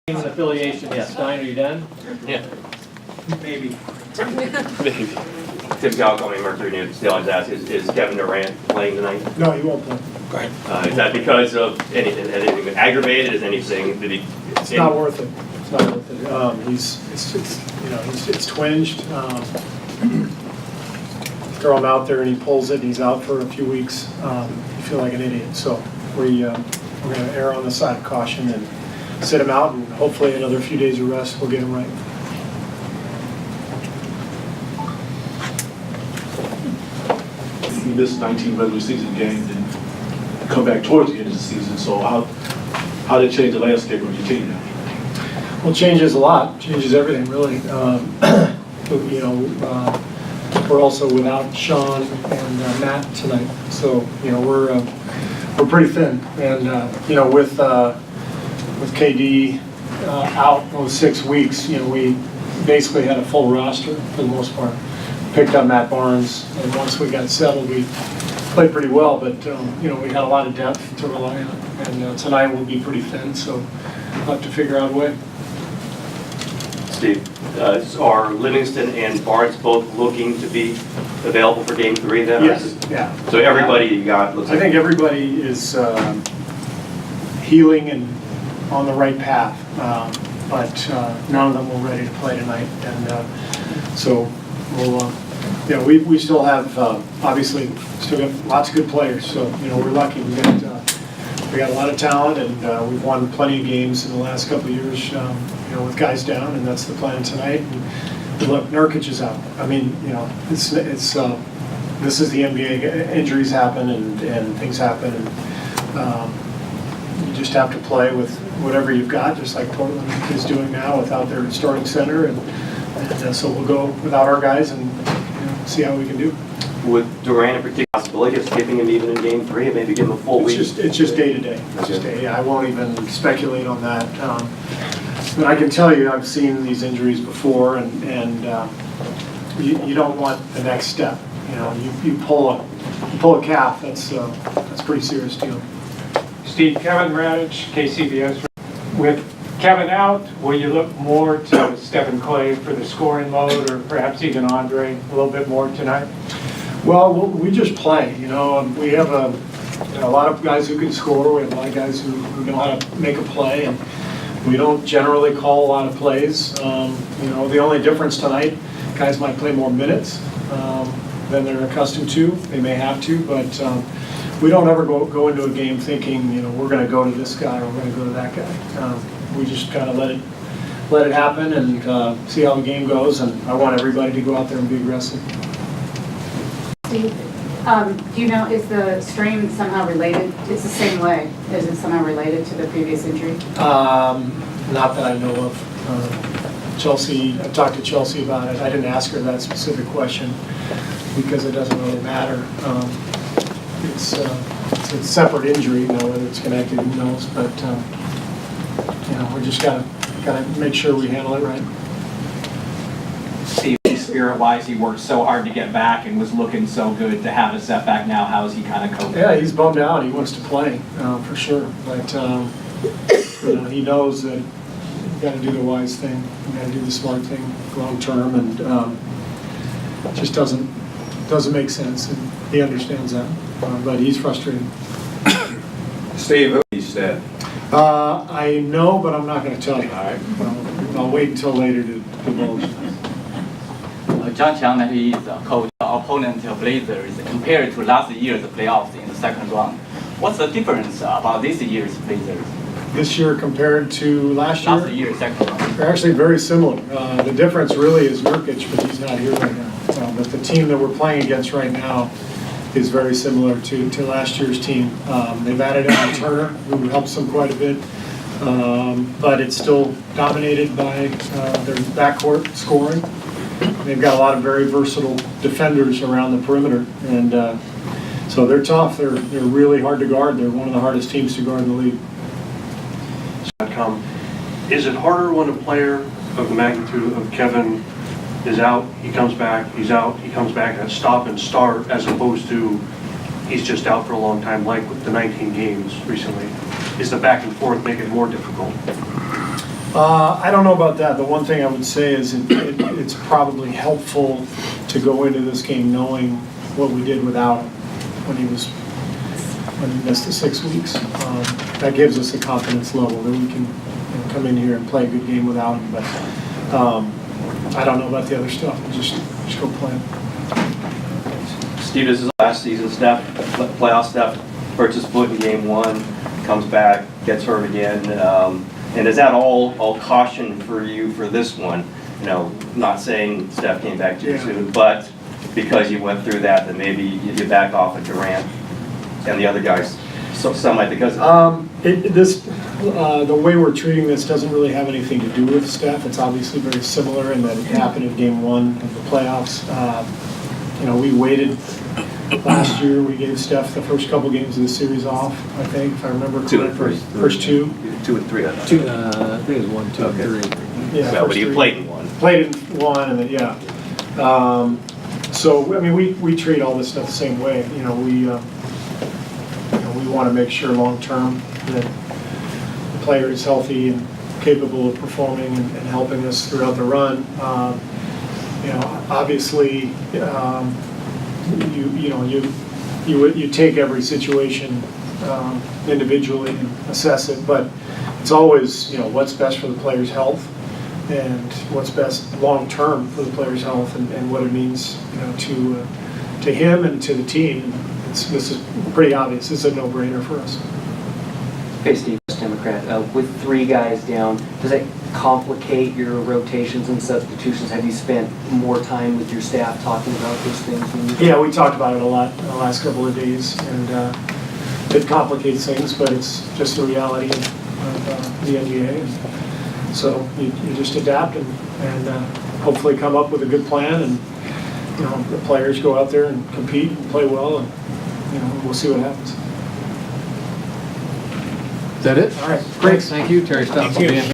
Affiliation, yes. Stein, are you done? Yeah. Maybe. Maybe. Tim Calcom, Mercury News, still always ask, is Kevin Durant playing tonight? No, he won't play. Right. Is that because of anything been aggravated? Is anything, did he? It's not worth it. It's not worth it. It's twinged. Throw him out there and he pulls it and he's out for a few weeks. You feel like an idiot. So we're going to err on the side of caution and sit him out, and hopefully another few days of rest will get him right. You missed 19 regular season games and come back towards the end of the season. So how did it change the landscape of your team now? Well, it changes a lot. Changes everything, really. We're also without Sean and Matt tonight, so we're pretty thin. And with KD out those 6 weeks, we basically had a full roster for the most part. Picked up Matt Barnes, and once we got settled, we played pretty well. But we had a lot of depth to rely on, and tonight we'll be pretty thin, so we'll have to figure out a way. Steve, are Livingston and Barnes both looking to be available for Game 3 then? Yes. Yeah. So everybody you got looks like. I think everybody is healing and on the right path, but none of them were ready to play tonight, and so we'll. We still have obviously still got lots of good players, so we're lucky. We got a lot of talent, and we've won plenty of games in the last couple of years. With guys down, and that's the plan tonight. And look, Nurkic is out. I mean, it's this is the NBA. Injuries happen and things happen, and you just have to play with whatever you've got, just like Portland is doing now without their starting center, and so we'll go without our guys and see how we can do. With Durant in particular, possibility of skipping him even in Game 3 and maybe give him a full week? It's just day to day. It's just day. I won't even speculate on that. But I can tell you, I've seen these injuries before, and you don't want the next step. You pull a calf. That's a pretty serious deal. Steve, Kevin Radich, KCBS. With Kevin out, will you look more to Stephen Clay for the scoring load, or perhaps even Andre a little bit more tonight? Well, we just play. We have a lot of guys who can score. We have a lot of guys who know how to make a play, and we don't generally call a lot of plays. The only difference tonight, guys might play more minutes than they're accustomed to. They may have to, but we don't ever go into a game thinking, we're going to go to this guy or we're going to go to that guy. We just kind of let it happen and see how the game goes. And I want everybody to go out there and be aggressive. Steve, do you know, is the strain somehow related? It's the same way. Is it somehow related to the previous injury? Not that I know of. Chelsea, I talked to Chelsea about it. I didn't ask her that specific question because it doesn't really matter. It's a separate injury, whether it's connected, who knows. But we just gotta make sure we handle it right. Steve, spirit-wise, he worked so hard to get back and was looking so good. To have a setback now, how is he kind of coping? Yeah, he's bummed out. He wants to play for sure, but he knows that you got to do the wise thing. You got to do the smart thing long term, and it just doesn't make sense. And he understands that, but he's frustrated. Steve, who he said? I know, but I'm not going to tell you. All right. I'll wait until later to divulge. John Chiang, he is a coach, opponent of Blazers, compared to last year's playoffs in the second round. What's the difference about this year's Blazers? This year compared to last year? Last year's second round. They're actually very similar. The difference really is Nurkic, but he's not here right now. But the team that we're playing against right now is very similar to last year's team. They've added in Turner, who helps them quite a bit, but it's still dominated by their backcourt scoring. They've got a lot of very versatile defenders around the perimeter, and so they're tough. They're really hard to guard. They're one of the hardest teams to guard in the league. Is it harder when a player of the magnitude of Kevin is out, he comes back, he's out, he comes back, and stop and start, as opposed to he's just out for a long time, like with the 19 games recently? Is the back and forth make it more difficult? I don't know about that. The one thing I would say is it's probably helpful to go into this game knowing what we did without him when he missed the 6 weeks. That gives us a confidence level that we can come in here and play a good game without him. But I don't know about the other stuff. We'll just go play. Steve, this is last season stuff, playoff stuff, hurts his foot in game 1, comes back, gets hurt again. And is that all caution for you for this one? You know, not saying Steph came back too soon, but because you went through that, then maybe you back off of Durant and the other guys. So somewhat because the way we're treating this doesn't really have anything to do with Steph. It's obviously very similar in that it happened in game 1 of the playoffs. You know, we waited last year. We gave Steph the first couple games of the series off, I think, if I remember correctly. First 2. 2 and 3. I I think it was 1, 2, Okay. 3. Yeah, So, but you played in 1. Played in 1, and then, yeah. So, I mean, we treat all this stuff the same way. You know, we want to make sure long-term that the player is healthy and capable of performing and helping us throughout the run. You know, obviously, you take every situation individually and assess it, but it's always, you know, what's best for the player's health and what's best long-term for the player's health and what it means, you know, to him and to the team. This is pretty obvious. This is a no-brainer for us. Hey, Steve, Democrat. With 3 guys down, does that complicate your rotations and substitutions? Have you spent more time with your staff talking about those things? Yeah, we talked about it a lot in the last couple of days, and it complicates things, but it's just the reality of the NBA. And so you just adapt and hopefully come up with a good plan, and you know the players go out there and compete and play well, and you know we'll see what happens. Is that it? All right, Great, thank you, Terry. Stop.